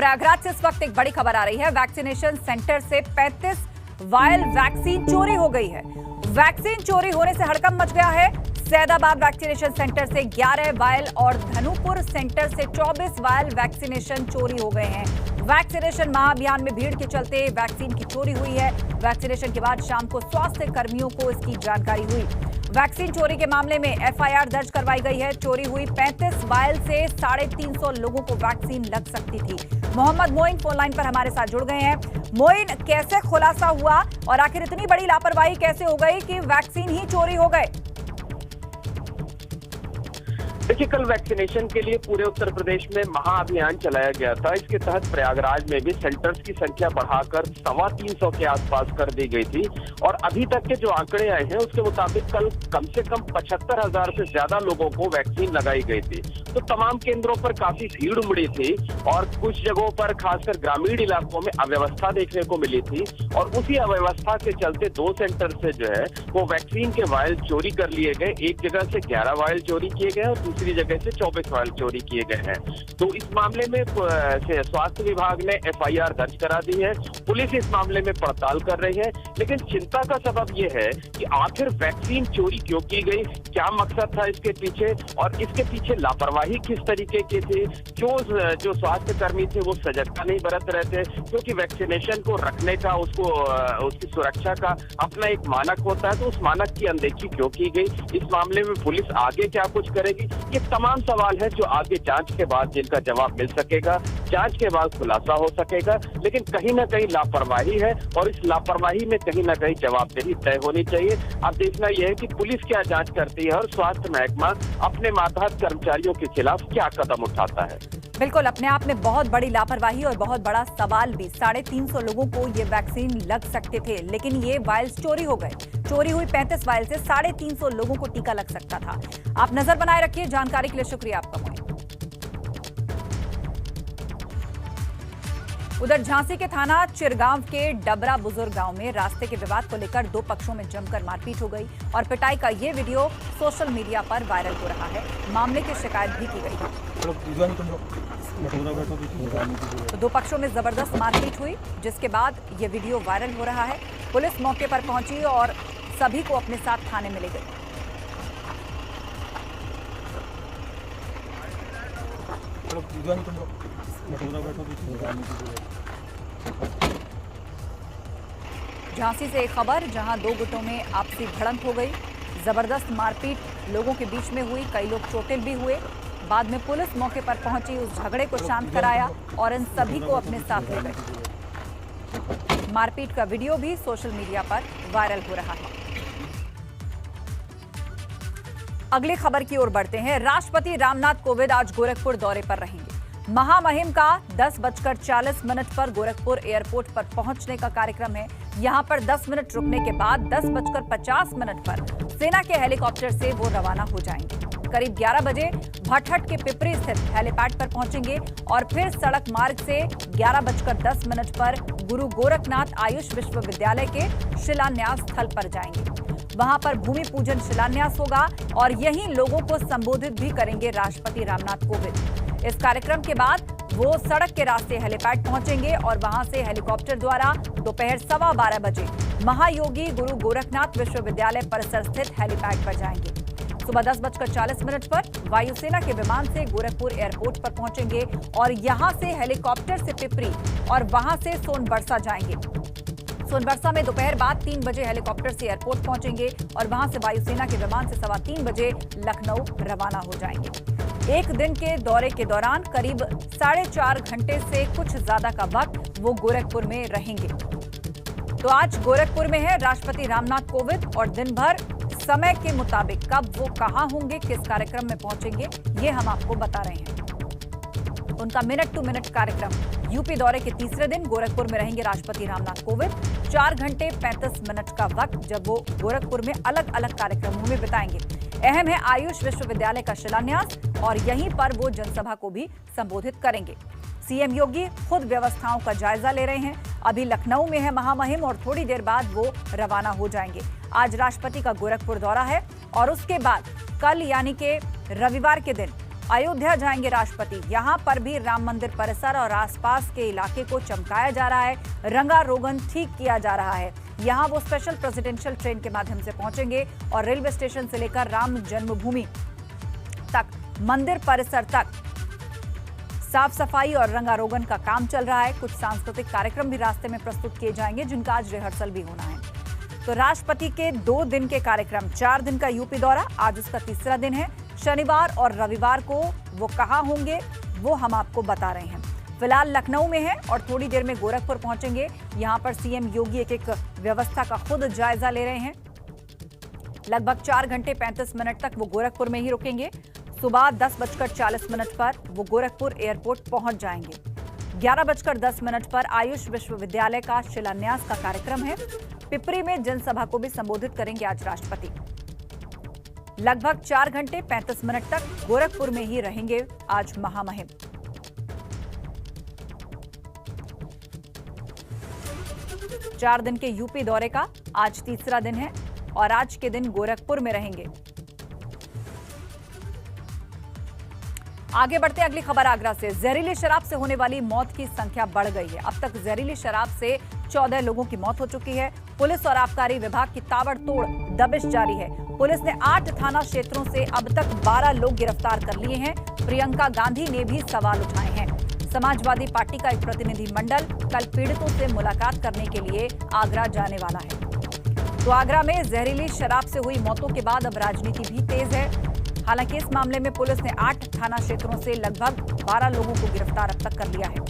प्रयागराज से इस वक्त एक बड़ी खबर आ रही है। वैक्सीनेशन सेंटर से 35 वायल वैक्सीन चोरी हो गई है। वैक्सीन चोरी होने से हड़कंप मच गया है। सैदाबाद वैक्सीनेशन सेंटर से 11 वायल और धनुपुर सेंटर से 24 वायल वैक्सीनेशन चोरी हो गए हैं। वैक्सीनेशन महाअभियान में भीड़ के चलते वैक्सीन की चोरी हुई है। वैक्सीनेशन के बाद शाम को स्वास्थ्य कर्मियों को इसकी जानकारी हुई। वैक्सीन चोरी के मामले में एफआईआर दर्ज करवाई गई है। चोरी हुई 35 वायल से 350 लोगों को वैक्सीन लग सकती थी। मोहम्मद मोइन फोन लाइन पर हमारे साथ जुड़ गए हैं। मोइन, कैसे खुलासा हुआ और आखिर इतनी बड़ी लापरवाही कैसे हो गई कि वैक्सीन ही चोरी हो गए? देखिए, कल वैक्सीनेशन के लिए पूरे उत्तर प्रदेश में महाअभियान चलाया गया था। इसके तहत प्रयागराज में भी सेंटर्स की संख्या बढ़ाकर 325 के आसपास कर दी गई थी और अभी तक के जो आंकड़े आए हैं उसके मुताबिक कल कम से कम 75,000 से ज्यादा लोगों को वैक्सीन लगाई गई थी। तो तमाम केंद्रों पर काफी भीड़ उमड़ी थी और कुछ जगहों पर खासकर ग्रामीण इलाकों में अव्यवस्था देखने को मिली थी और उसी अव्यवस्था के चलते 2 सेंटर से जो है वो वैक्सीन के वायल चोरी कर लिए गए। एक जगह से 11 वायल चोरी किए गए और दूसरी जगह से 24 वायल चोरी किए गए हैं। तो इस मामले में स्वास्थ्य विभाग ने एफआईआर दर्ज करा दी है। पुलिस इस मामले में पड़ताल कर रही है, लेकिन चिंता का सबब ये है कि आखिर वैक्सीन चोरी क्यों की गई, क्या मकसद था इसके पीछे और इसके पीछे लापरवाही किस तरीके की थी। क्यों जो स्वास्थ्य कर्मी थे वो सजगता नहीं बरत रहे थे, क्योंकि वैक्सीनेशन को रखने का उसकी सुरक्षा का अपना एक मानक होता है, तो उस मानक की अनदेखी क्यों की गई। इस मामले में पुलिस आगे क्या कुछ करेगी, ये तमाम सवाल है जो आगे जांच के बाद जिनका जवाब मिल सकेगा, जांच के बाद खुलासा हो सकेगा। लेकिन कहीं ना कहीं लापरवाही है और इस लापरवाही में कहीं ना कहीं जवाबदेही तय होनी चाहिए। अब देखना यह है कि पुलिस क्या जांच करती है और स्वास्थ्य महकमा अपने मातहत कर्मचारियों के खिलाफ क्या कदम उठाता है। बिल्कुल, अपने आप में बहुत बड़ी लापरवाही और बहुत बड़ा सवाल भी। 350 लोगों को ये वैक्सीन लग सकते थे, लेकिन ये वायल्स चोरी हो गए। चोरी हुई 35 वायल से 350 लोगों को टीका लग सकता था। आप नजर बनाए रखिए। जानकारी के लिए शुक्रिया आपका मोइन। उधर झांसी के थाना चिरगांव के डबरा बुजुर्ग गांव में रास्ते के विवाद को लेकर 2 पक्षों में जमकर मारपीट हो गई और पिटाई का ये वीडियो सोशल मीडिया पर वायरल हो रहा है। मामले की शिकायत भी की गई है। तो 2 पक्षों में जबरदस्त मारपीट हुई, जिसके बाद ये वीडियो वायरल हो रहा है। पुलिस मौके पर पहुंची और सभी को अपने साथ थाने में ले गई। झांसी से एक खबर, जहां 2 गुटों में आपसी भिड़ंत हो गई। जबरदस्त मारपीट लोगों के बीच में हुई, कई लोग चोटिल भी हुए। बाद में पुलिस मौके पर पहुंची, उस झगड़े को शांत कराया और इन सभी को अपने साथ ले गई। मारपीट का वीडियो भी सोशल मीडिया पर वायरल हो रहा है। अगली खबर की ओर बढ़ते हैं। राष्ट्रपति रामनाथ कोविंद आज गोरखपुर दौरे पर रहेंगे। महामहिम का 10:40 पर गोरखपुर एयरपोर्ट पर पहुंचने का कार्यक्रम है। यहां पर 10 मिनट रुकने के बाद 10:50 पर सेना के हेलीकॉप्टर से वो रवाना हो जाएंगे। करीब 11 बजे भटहट के पिपरी स्थित हेलीपैड पर पहुंचेंगे और फिर सड़क मार्ग से 11:10 पर गुरु गोरखनाथ आयुष विश्वविद्यालय के शिलान्यास स्थल पर जाएंगे। वहां पर भूमि पूजन शिलान्यास होगा और यहीं लोगों को संबोधित भी करेंगे राष्ट्रपति रामनाथ कोविंद। इस कार्यक्रम के बाद वो सड़क के रास्ते हेलीपैड पहुंचेंगे और वहां से हेलीकॉप्टर द्वारा दोपहर 12:15 बजे महायोगी गुरु गोरखनाथ विश्वविद्यालय परिसर स्थित हेलीपैड पर जाएंगे। सुबह 10:40 पर वायुसेना के विमान से गोरखपुर एयरपोर्ट पर पहुंचेंगे और यहां से हेलीकॉप्टर से पिपरी और वहां से सोनबरसा जाएंगे। सोनबरसा में दोपहर बाद 3 बजे हेलीकॉप्टर से एयरपोर्ट पहुंचेंगे और वहां से वायुसेना के विमान से 3:15 बजे लखनऊ रवाना हो जाएंगे। एक दिन के दौरे के दौरान करीब 4.5 घंटे से कुछ ज्यादा का वक्त वो गोरखपुर में रहेंगे। तो आज गोरखपुर में है राष्ट्रपति रामनाथ कोविंद और दिन भर समय के मुताबिक कब वो कहां होंगे, किस कार्यक्रम में पहुंचेंगे, ये हम आपको बता रहे हैं। उनका मिनट टू मिनट कार्यक्रम। यूपी दौरे के तीसरे दिन गोरखपुर में रहेंगे राष्ट्रपति रामनाथ कोविंद। 4 घंटे 35 मिनट का वक्त जब वो गोरखपुर में अलग अलग कार्यक्रमों में बिताएंगे। अहम है आयुष विश्वविद्यालय का शिलान्यास और यहीं पर वो जनसभा को भी संबोधित करेंगे। सीएम योगी खुद व्यवस्थाओं का जायजा ले रहे हैं। अभी लखनऊ में है महामहिम और थोड़ी देर बाद वो रवाना हो जाएंगे। आज राष्ट्रपति का गोरखपुर दौरा है और उसके बाद कल यानी कि रविवार के दिन अयोध्या जाएंगे राष्ट्रपति। यहां पर भी राम मंदिर परिसर और आसपास के इलाके को चमकाया जा रहा है, रंगारोगन ठीक किया जा रहा है। यहां वो स्पेशल प्रेसिडेंशियल ट्रेन के माध्यम से पहुंचेंगे और रेलवे स्टेशन से लेकर राम जन्मभूमि तक, मंदिर परिसर तक साफ सफाई और रंगारोगन का काम चल रहा है। कुछ सांस्कृतिक कार्यक्रम भी रास्ते में प्रस्तुत किए जाएंगे, जिनका आज रिहर्सल भी होना है। तो राष्ट्रपति के 2 दिन के कार्यक्रम, 4 दिन का यूपी दौरा, आज उसका तीसरा दिन है। शनिवार और रविवार को वो कहां होंगे वो हम आपको बता रहे हैं। फिलहाल लखनऊ में है और थोड़ी देर में गोरखपुर पहुंचेंगे। यहां पर सीएम योगी एक व्यवस्था का खुद जायजा ले रहे हैं। लगभग 4 घंटे 35 मिनट तक वो गोरखपुर में ही रुकेंगे। सुबह 10:40 पर वो गोरखपुर एयरपोर्ट पहुंच जाएंगे। 11:10 पर आयुष विश्वविद्यालय का शिलान्यास का कार्यक्रम है। पिपरी में जनसभा को भी संबोधित करेंगे आज राष्ट्रपति। लगभग 4 घंटे 35 मिनट तक गोरखपुर में ही रहेंगे आज महामहिम। चार दिन के यूपी दौरे का आज तीसरा दिन है और आज के दिन गोरखपुर में रहेंगे। आगे बढ़ते अगली खबर आगरा से। जहरीली शराब से होने वाली मौत की संख्या बढ़ गई है। अब तक जहरीली शराब से 14 लोगों की मौत हो चुकी है। पुलिस और आबकारी विभाग की ताबड़तोड़ दबिश जारी है। पुलिस ने 8 थाना क्षेत्रों से अब तक 12 लोग गिरफ्तार कर लिए हैं। प्रियंका गांधी ने भी सवाल उठाए हैं। समाजवादी पार्टी का एक प्रतिनिधि मंडल कल पीड़ितों से मुलाकात करने के लिए आगरा जाने वाला है। तो आगरा में जहरीली शराब से हुई मौतों के बाद अब राजनीति भी तेज है। हालांकि इस मामले में पुलिस ने 8 थाना क्षेत्रों से लगभग 12 लोगों को गिरफ्तार अब तक कर लिया है।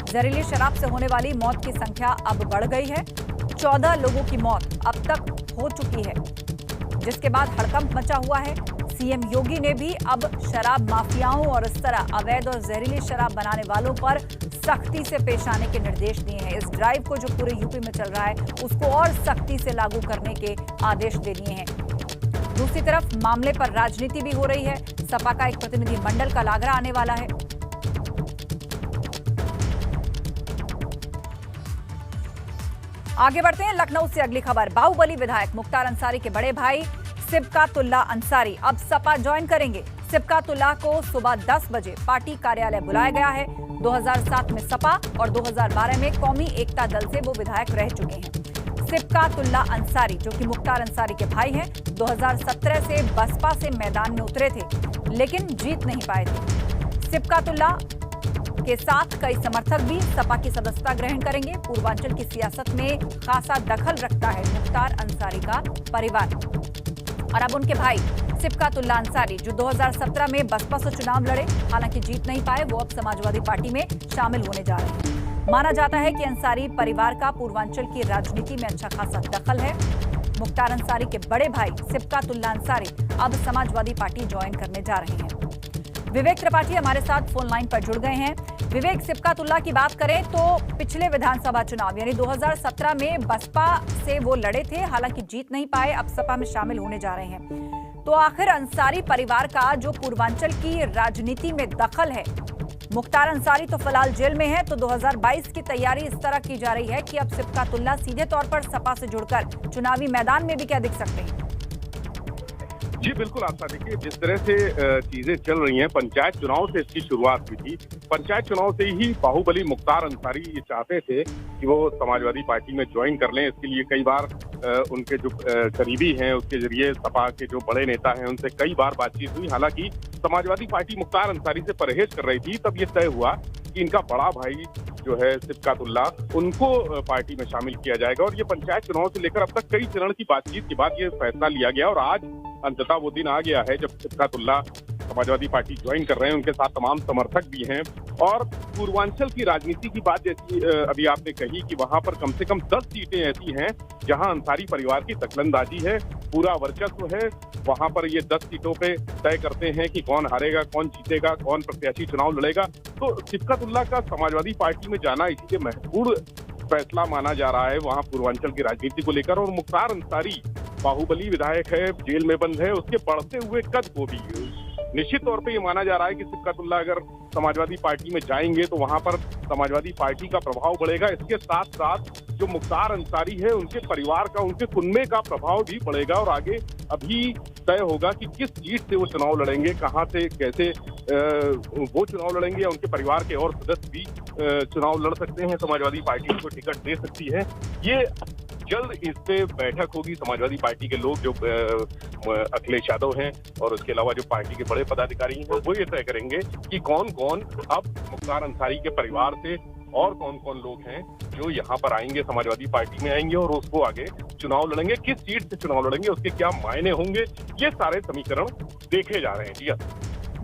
जहरीली शराब से होने वाली मौत की संख्या अब बढ़ गई है। 14 लोगों की मौत अब तक हो चुकी है, जिसके बाद हड़कंप मचा हुआ है। सीएम योगी ने भी अब शराब माफियाओं और इस तरह अवैध और जहरीली शराब बनाने वालों पर सख्ती से पेश आने के निर्देश दिए हैं। इस ड्राइव को जो पूरे यूपी में चल रहा है उसको और सख्ती से लागू करने के आदेश दे दिए हैं। दूसरी तरफ मामले पर राजनीति भी हो रही है। सपा का एक प्रतिनिधि मंडल कल आगरा आने वाला है। आगे बढ़ते हैं लखनऊ से अगली खबर। बाहुबली विधायक मुख्तार अंसारी के बड़े भाई सिबकातुल्ला अंसारी अब सपा ज्वाइन करेंगे। सिबकातुल्ला को सुबह 10 बजे पार्टी कार्यालय बुलाया गया है। 2007 में सपा और 2012 में कौमी एकता दल से वो विधायक रह चुके हैं। सिबकातुल्ला अंसारी, जो कि मुख्तार अंसारी के भाई हैं, 2017 से बसपा से मैदान में उतरे थे लेकिन जीत नहीं पाए थे। सिबकातुल्ला के साथ कई समर्थक भी सपा की सदस्यता ग्रहण करेंगे। पूर्वांचल की सियासत में खासा दखल रखता है मुख्तार अंसारी का परिवार। और अब उनके भाई सिबकातुल्ला अंसारी, जो 2017 में बसपा से चुनाव लड़े, हालांकि जीत नहीं पाए, वो अब समाजवादी पार्टी में शामिल होने जा रहे हैं। माना जाता है कि अंसारी परिवार का पूर्वांचल की राजनीति में अच्छा खासा दखल है। मुख्तार अंसारी के बड़े भाई सिबकातुल्ला अंसारी अब समाजवादी पार्टी ज्वाइन करने जा रहे हैं। विवेक त्रिपाठी हमारे साथ फोन लाइन पर जुड़ गए हैं। विवेक, सिबकातुल्ला की बात करें तो पिछले विधानसभा चुनाव यानी 2017 में बसपा से वो लड़े थे, हालांकि जीत नहीं पाए, अब सपा में शामिल होने जा रहे हैं। तो आखिर अंसारी परिवार का जो पूर्वांचल की राजनीति में दखल है, मुख्तार अंसारी तो फिलहाल जेल में है, तो 2022 की तैयारी इस तरह की जा रही है कि अब सिबकातुल्ला सीधे तौर पर सपा से जुड़कर चुनावी मैदान में भी क्या दिख सकते हैं? जी बिल्कुल आशा, देखिए जिस तरह से चीजें चल रही हैं, पंचायत चुनाव से इसकी शुरुआत हुई थी। पंचायत चुनाव से ही बाहुबली मुख्तार अंसारी ये चाहते थे कि वो समाजवादी पार्टी में ज्वाइन कर लें। इसके लिए कई बार उनके जो करीबी हैं, उसके जरिए सपा के जो बड़े नेता हैं, उनसे कई बार बातचीत हुई। हालांकि समाजवादी पार्टी मुख्तार अंसारी से परहेज कर रही थी। तब ये तय हुआ कि इनका बड़ा भाई जो है सिबकातुल्ला, उनको पार्टी में शामिल किया जाएगा। और ये पंचायत चुनाव से लेकर अब तक कई चरण की बातचीत के बाद ये फैसला लिया गया और आज अंततः वो दिन आ गया है जब सिबकातुल्ला समाजवादी पार्टी ज्वाइन कर रहे हैं। उनके साथ तमाम समर्थक भी हैं। और पूर्वांचल की राजनीति की बात जैसी अभी आपने कही कि वहां पर कम से कम 10 सीटें ऐसी हैं जहां अंसारी परिवार की दखलंदाजी है, पूरा वर्चस्व है। वहां पर ये 10 सीटों पे तय करते हैं कि कौन हारेगा, कौन जीतेगा, कौन प्रत्याशी चुनाव लड़ेगा। तो सिबकातुल्ला का समाजवादी पार्टी में जाना इसी के महत्वपूर्ण फैसला माना जा रहा है वहां पूर्वांचल की राजनीति को लेकर। और मुख्तार अंसारी बाहुबली विधायक है, जेल में बंद है, उसके बढ़ते हुए कद को भी निश्चित तौर पे ये माना जा रहा है कि सिबकातुल्ला अगर समाजवादी पार्टी में जाएंगे तो वहां पर समाजवादी पार्टी का प्रभाव बढ़ेगा। इसके साथ साथ जो मुख्तार अंसारी है उनके परिवार का, उनके कुनबे का प्रभाव भी बढ़ेगा और आगे अभी तय होगा कि किस सीट से वो चुनाव लड़ेंगे, कहां से कैसे वो चुनाव लड़ेंगे या उनके परिवार के और सदस्य भी चुनाव लड़ सकते हैं। समाजवादी पार्टी उनको टिकट दे सकती है। ये जल्द इस पे बैठक होगी। समाजवादी पार्टी के लोग जो अखिलेश यादव हैं और उसके अलावा जो पार्टी के बड़े पदाधिकारी हैं वो ये तय करेंगे कि कौन कौन अब मुख्तार अंसारी के परिवार से और कौन कौन लोग हैं जो यहाँ पर आएंगे, समाजवादी पार्टी में आएंगे और उसको आगे चुनाव लड़ेंगे, किस सीट से चुनाव लड़ेंगे, उसके क्या मायने होंगे, ये सारे समीकरण देखे जा रहे हैं।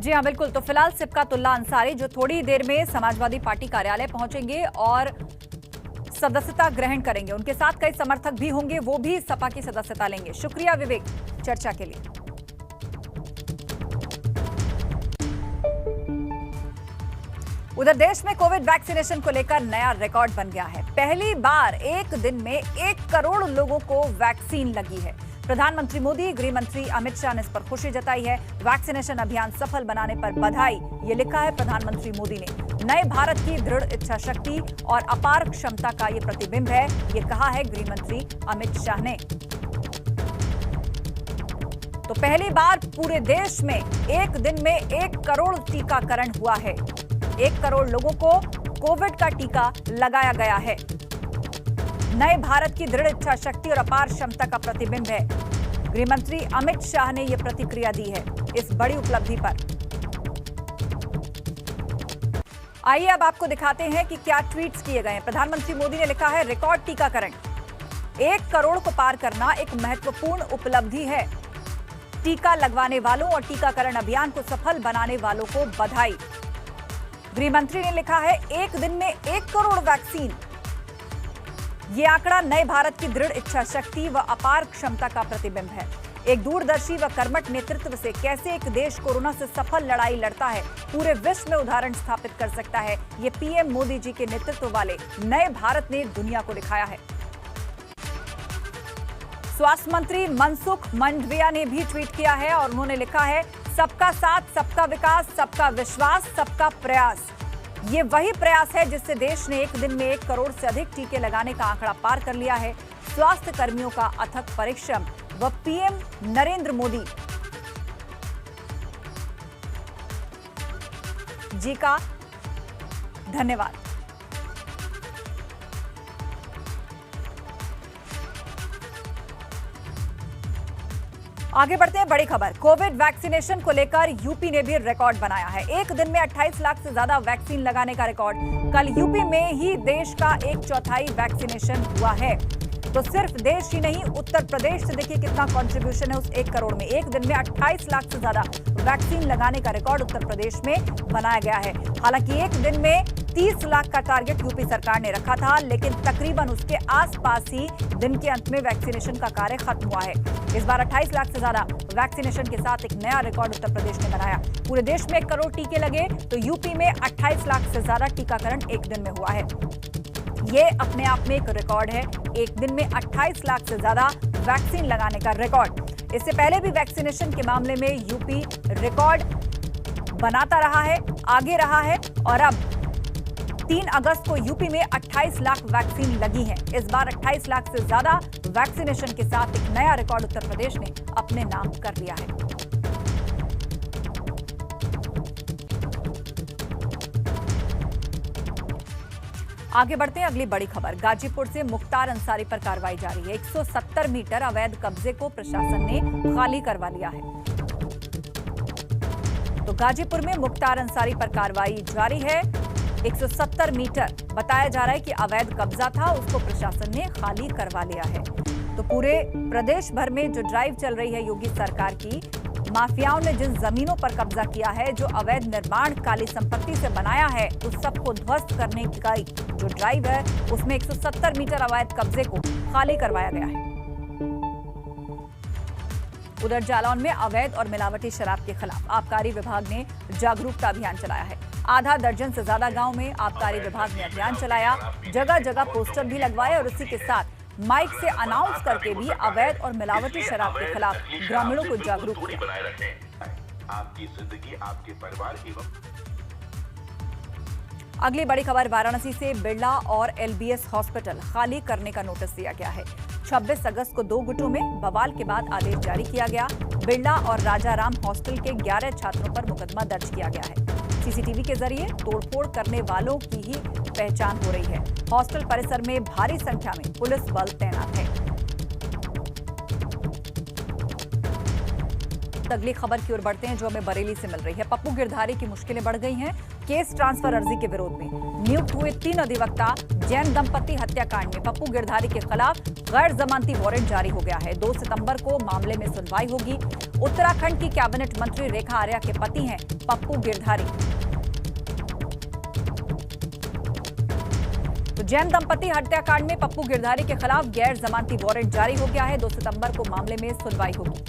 जी हाँ, बिल्कुल। तो फिलहाल सिबकतुल्ला अंसारी जो थोड़ी देर में समाजवादी पार्टी कार्यालय पहुंचेंगे और सदस्यता ग्रहण करेंगे, उनके साथ कई समर्थक भी होंगे, वो भी सपा की सदस्यता लेंगे। शुक्रिया विवेक चर्चा के लिए। उधर देश में कोविड वैक्सीनेशन को लेकर नया रिकॉर्ड बन गया है। पहली बार एक दिन में 1 करोड़ लोगों को वैक्सीन लगी है। प्रधानमंत्री मोदी, गृह मंत्री अमित शाह ने इस पर खुशी जताई है। वैक्सीनेशन अभियान सफल बनाने पर बधाई, ये लिखा है प्रधानमंत्री मोदी ने। नए भारत की दृढ़ इच्छा शक्ति और अपार क्षमता का ये प्रतिबिंब है, ये कहा है गृह मंत्री अमित शाह ने। तो पहली बार पूरे देश में एक दिन में 1 करोड़ टीकाकरण हुआ है। 1 करोड़ लोगों को कोविड का टीका लगाया गया है। नए भारत की दृढ़ इच्छा शक्ति और अपार क्षमता का प्रतिबिंब है। गृह मंत्री अमित शाह ने यह प्रतिक्रिया दी है इस बड़ी उपलब्धि पर। आइए अब आपको दिखाते हैं कि क्या ट्वीट्स किए गए हैं। प्रधानमंत्री मोदी ने लिखा है, रिकॉर्ड टीकाकरण, 1 करोड़ को पार करना एक महत्वपूर्ण उपलब्धि है। टीका लगवाने वालों और टीकाकरण अभियान को सफल बनाने वालों को बधाई। गृह मंत्री ने लिखा है, एक दिन में 1 करोड़ वैक्सीन। ये आंकड़ा नए भारत की दृढ़ इच्छा शक्ति व अपार क्षमता का प्रतिबिंब है। एक दूरदर्शी व कर्मठ नेतृत्व से कैसे एक देश कोरोना से सफल लड़ाई लड़ता है, पूरे विश्व में उदाहरण स्थापित कर सकता है। ये पीएम मोदी जी के नेतृत्व वाले नए भारत ने दुनिया को दिखाया है। स्वास्थ्य मंत्री मनसुख मांडविया ने भी ट्वीट किया है और उन्होंने लिखा है, सबका साथ, सबका विकास, सबका विश्वास, सबका प्रयास। ये वही प्रयास है जिससे देश ने एक दिन में 1 करोड़ से अधिक टीके लगाने का आंकड़ा पार कर लिया है। स्वास्थ्य कर्मियों का अथक परिश्रम व पीएम नरेंद्र मोदी जी का धन्यवाद। आगे बढ़ते हैं, बड़ी खबर। कोविड वैक्सीनेशन को लेकर यूपी ने भी रिकॉर्ड बनाया है। एक दिन में 28 लाख से ज्यादा वैक्सीन लगाने का रिकॉर्ड। कल यूपी में ही देश का 1/4 वैक्सीनेशन हुआ है। तो सिर्फ देश ही नहीं, उत्तर प्रदेश से देखिए कितना कंट्रीब्यूशन है उस 1 करोड़ में। एक दिन में 28 लाख से ज्यादा वैक्सीन लगाने का रिकॉर्ड उत्तर प्रदेश में बनाया गया है। हालांकि एक दिन में 30 लाख का टारगेट यूपी सरकार ने रखा था, लेकिन तकरीबन उसके आसपास ही दिन के अंत में वैक्सीनेशन का कार्य खत्म हुआ है। इस बार 28 लाख से ज्यादा वैक्सीनेशन के साथ एक नया रिकॉर्ड उत्तर प्रदेश ने बनाया। पूरे देश में 1 करोड़ टीके लगे तो यूपी में 28 लाख से ज्यादा टीकाकरण एक दिन में हुआ है। ये अपने आप में एक रिकॉर्ड है, एक दिन में 28 लाख से ज्यादा वैक्सीन लगाने का रिकॉर्ड। इससे पहले भी वैक्सीनेशन के मामले में यूपी रिकॉर्ड बनाता रहा है, आगे रहा है और अब 3 अगस्त को यूपी में 28 लाख वैक्सीन लगी है। इस बार 28 लाख से ज्यादा वैक्सीनेशन के साथ एक नया रिकॉर्ड उत्तर प्रदेश ने अपने नाम कर लिया है। आगे बढ़ते हैं, अगली बड़ी खबर। गाजीपुर से मुख्तार अंसारी पर कार्रवाई जारी है। 170 मीटर अवैध कब्जे को प्रशासन ने खाली करवा लिया है। तो गाजीपुर में मुख्तार अंसारी पर कार्रवाई जारी है। 170 मीटर बताया जा रहा है कि अवैध कब्जा था, उसको प्रशासन ने खाली करवा लिया है। तो पूरे प्रदेश भर में जो ड्राइव चल रही है योगी सरकार की, माफियाओं ने जिन जमीनों पर कब्जा किया है, जो अवैध निर्माण काली संपत्ति से बनाया है, उस सबको ध्वस्त करने का जो ड्राइव है, उसमें 170 मीटर अवैध कब्जे को खाली करवाया गया है। उधर जालौन में अवैध और मिलावटी शराब के खिलाफ आबकारी विभाग ने जागरूकता अभियान चलाया है। आधा दर्जन से ज्यादा गांव में आबकारी विभाग ने अभियान चलाया, जगह जगह पोस्टर भी लगवाए और इसी के साथ माइक से अनाउंस करके भी अवैध और मिलावटी शराब के खिलाफ ग्रामीणों को जागरूक किया। अगली बड़ी खबर वाराणसी से बिरला और एलबीएस हॉस्पिटल खाली करने का नोटिस दिया गया है। 26 अगस्त को 2 गुटों में बवाल के बाद आदेश जारी किया गया। बिरला और राजाराम हॉस्टल के 11 छात्रों पर मुकदमा दर्ज किया गया है। सीसीटीवी के जरिए तोड़फोड़ करने वालों की ही पहचान हो रही है। हॉस्टल परिसर में भारी संख्या में पुलिस बल तैनात है। अगली खबर की ओर बढ़ते हैं जो हमें बरेली से मिल रही है। पप्पू गिरधारी की मुश्किलें बढ़ गई हैं। केस ट्रांसफर अर्जी के विरोध में नियुक्त हुए 3 अधिवक्ता जैन दंपति हत्याकांड में पप्पू गिरधारी के खिलाफ गैर जमानती वारंट जारी हो गया है। 2 सितंबर को मामले में सुनवाई होगी। उत्तराखंड की कैबिनेट मंत्री रेखा आर्या के पति हैं पप्पू गिरधारी। तो जैन दंपति हत्याकांड में पप्पू गिरधारी के खिलाफ गैर जमानती वारंट जारी हो गया है। 2 सितंबर को मामले में सुनवाई होगी।